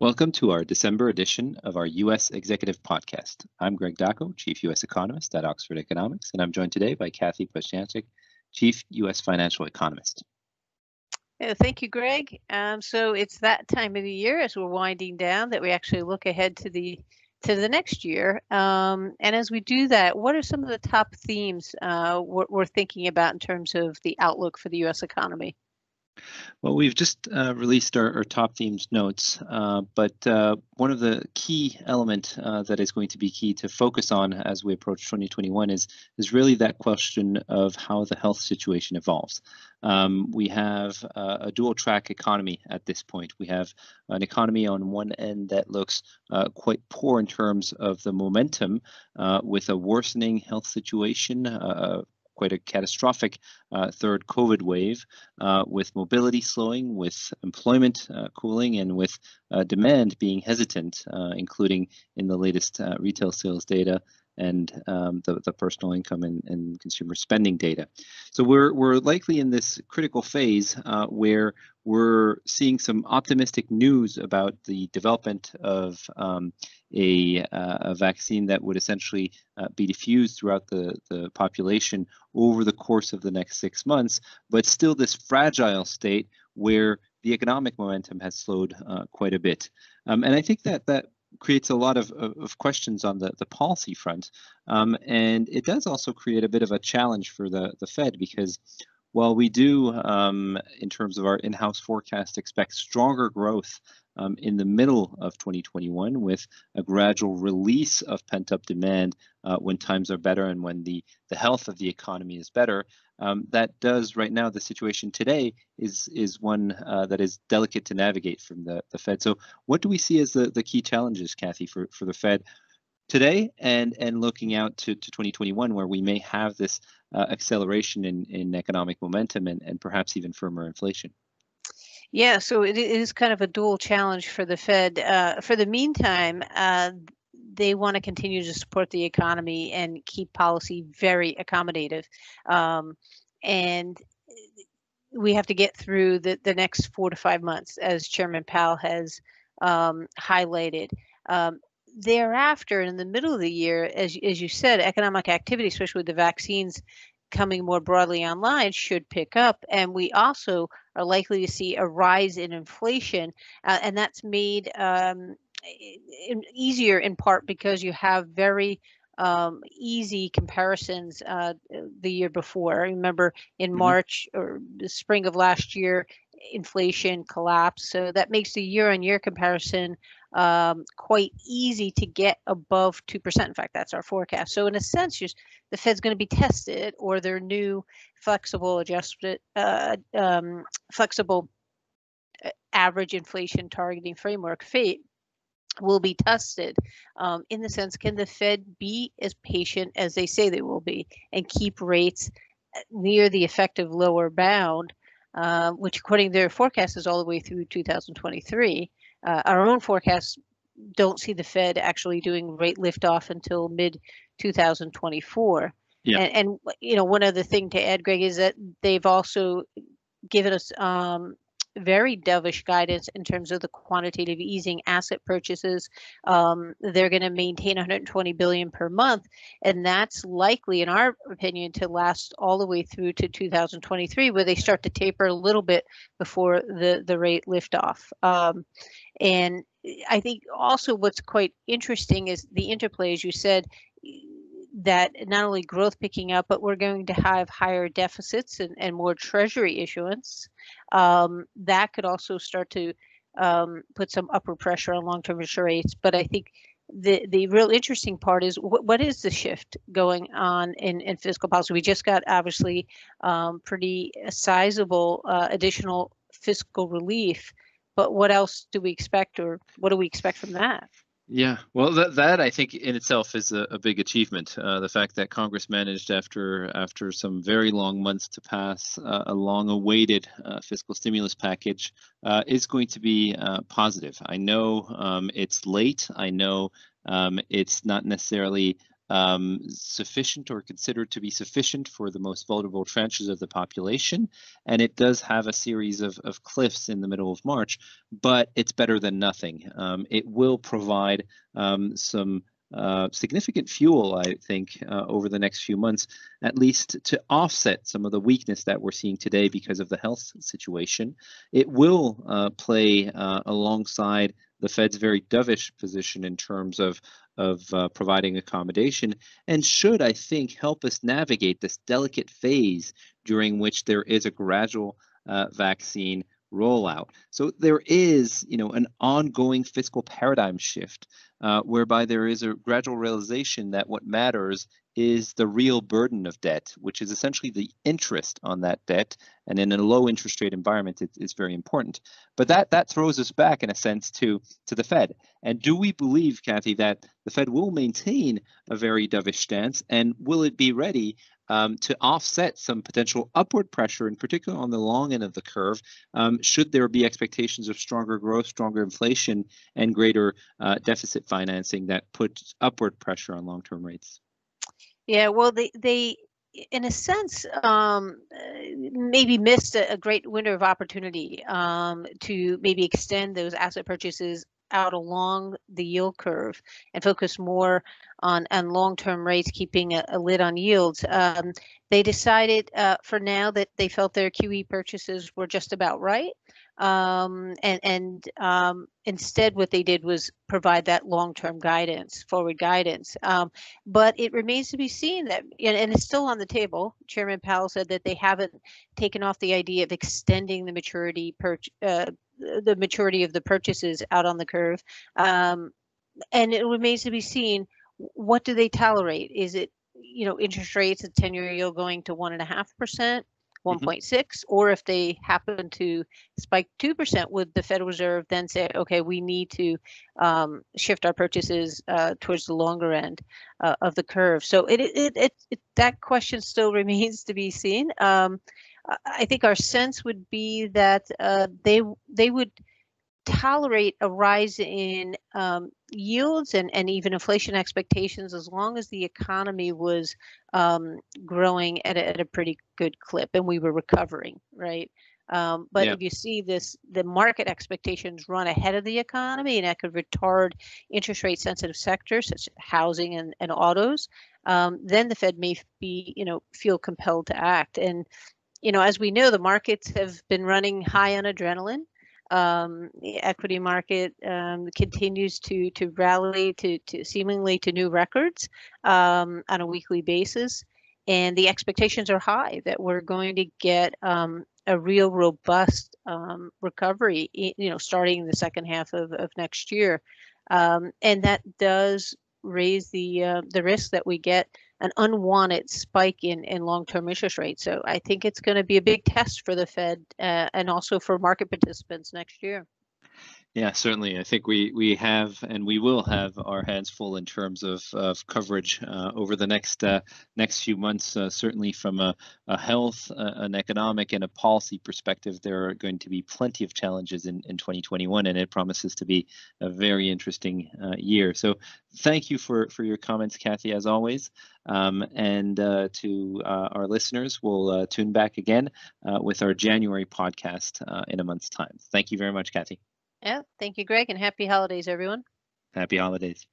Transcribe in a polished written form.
Welcome to our December edition of our U.S. Executive Podcast. I'm Greg Dacko, Chief U.S. Economist at Oxford Economics, and I'm joined today by Kathy Pashchancic, Chief U.S. Financial Economist. Thank you, Greg. So it's that time of the year as we're winding down that we actually look ahead to the next year. And as we do that, what are some of the top themes we're thinking about in terms of the outlook for the U.S. economy? Well, we've just released our top themes notes, but one of the key element that is going to be key to focus on as we approach 2021 is really that question of how the health situation evolves. We have a dual track economy at this point. We have an economy on one end that looks quite poor in terms of the momentum, with a worsening health situation, quite a catastrophic third COVID wave, with mobility slowing, with employment cooling, and with demand being hesitant, including in the latest retail sales data and the personal income and consumer spending data. So we're likely in this critical phase where we're seeing some optimistic news about the development of a vaccine that would essentially be diffused throughout the population over the course of the next 6 months, but still this fragile state where the economic momentum has slowed quite a bit. And I think that creates a lot of questions on the policy front. And it does also create a bit of a challenge for the Fed, because while we do, in terms of our in-house forecast, expect stronger growth in the middle of 2021 with a gradual release of pent-up demand when times are better and when the health of the economy is better, that does right now, the situation today is one that is delicate to navigate from the Fed. So what do we see as the key challenges, Kathy, for the Fed today and looking out to 2021, where we may have this acceleration in economic momentum and perhaps even firmer inflation? Yeah, so it is kind of a dual challenge for the Fed. For the meantime, they want to continue to support the economy and keep policy very accommodative. And we have to get through the next 4 to 5 months, as Chairman Powell has highlighted. Thereafter, in the middle of the year, as you said, economic activity, especially with the vaccines coming more broadly online, should pick up. And we also are likely to see a rise in inflation. And that's made easier in part because you have very easy comparisons the year before. I remember in March or the spring of last year, inflation collapsed. So that makes the year-on-year comparison quite easy to get above 2%. In fact, that's our forecast. So in a sense, the Fed's going to be tested, or their new flexible average inflation targeting framework, FATE, will be tested in the sense, can the Fed be as patient as they say they will be and keep rates near the effective lower bound, which according to their forecast is all the way through 2023. Our own forecasts don't see the Fed actually doing rate liftoff until mid 2024. Yeah. And one other thing to add, Greg, is that they've also given us very dovish guidance in terms of the quantitative easing asset purchases. They're going to maintain $120 billion per month, and that's likely, in our opinion, to last all the way through to 2023, where they start to taper a little bit before the rate liftoff. And I think also what's quite interesting is the interplay, as you said, that not only growth picking up, but we're going to have higher deficits and more treasury issuance. That could also start to put some upward pressure on long-term interest rates. But I think the real interesting part is what is the shift going on in fiscal policy? We just got obviously pretty sizable additional fiscal relief, but what else do we expect, or what do we expect from that? Yeah, well, that I think in itself is a big achievement. The fact that Congress managed after some very long months to pass a long-awaited fiscal stimulus package is going to be positive. I know it's late. I know it's not necessarily sufficient or considered to be sufficient for the most vulnerable tranches of the population. And it does have a series of cliffs in the middle of March, but it's better than nothing. It will provide some significant fuel, I think, over the next few months, at least to offset some of the weakness that we're seeing today because of the health situation. It will play alongside the Fed's very dovish position in terms of providing accommodation, and should, I think, help us navigate this delicate phase during which there is a gradual vaccine rollout. So there is, an ongoing fiscal paradigm shift whereby there is a gradual realization that what matters is the real burden of debt, which is essentially the interest on that debt. And in a low interest rate environment, it's very important. But that throws us back, in a sense, to the Fed. And do we believe, Kathy, that the Fed will maintain a very dovish stance, and will it be ready to offset some potential upward pressure, in particular on the long end of the curve, should there be expectations of stronger growth, stronger inflation, and greater deficit financing that puts upward pressure on long-term rates? Yeah, well, they in a sense, maybe missed a great window of opportunity to maybe extend those asset purchases out along the yield curve and focus more on long-term rates, keeping a lid on yields. They decided for now that they felt their QE purchases were just about right. Instead, what they did was provide that long-term guidance, forward guidance. But it remains to be seen that, and it's still on the table. Chairman Powell said that they haven't taken off the idea of extending the maturity of the purchases out on the curve. And it remains to be seen, what do they tolerate? Is it, interest rates, a 10-year yield going to 1.5%? 1.6, or if they happen to spike 2%, would the Federal Reserve then say, okay, we need to shift our purchases towards the longer end of the curve? So that question still remains to be seen. I think our sense would be that they would tolerate a rise in yields and even inflation expectations as long as the economy was growing at a pretty good clip and we were recovering, right? But if you see the market expectations run ahead of the economy, and that could retard interest rate sensitive sectors such as housing and autos, then the Fed may feel compelled to act. And as we know, the markets have been running high on adrenaline. The equity market continues to rally to seemingly to new records on a weekly basis, and the expectations are high that we're going to get a real robust recovery, starting in the second half of next year, and that does raise the risk that we get an unwanted spike in long-term interest rates. So I think it's going to be a big test for the Fed and also for market participants next year. Yeah, certainly. I think we have and we will have our hands full in terms of coverage over the next few months. Certainly from a health, an economic, and a policy perspective, there are going to be plenty of challenges in 2021, and it promises to be a very interesting year. So thank you for your comments, Kathy, as always. And to our listeners, we'll tune back again with our January podcast in a month's time. Thank you very much, Kathy. Yeah, thank you, Greg, and happy holidays, everyone. Happy holidays.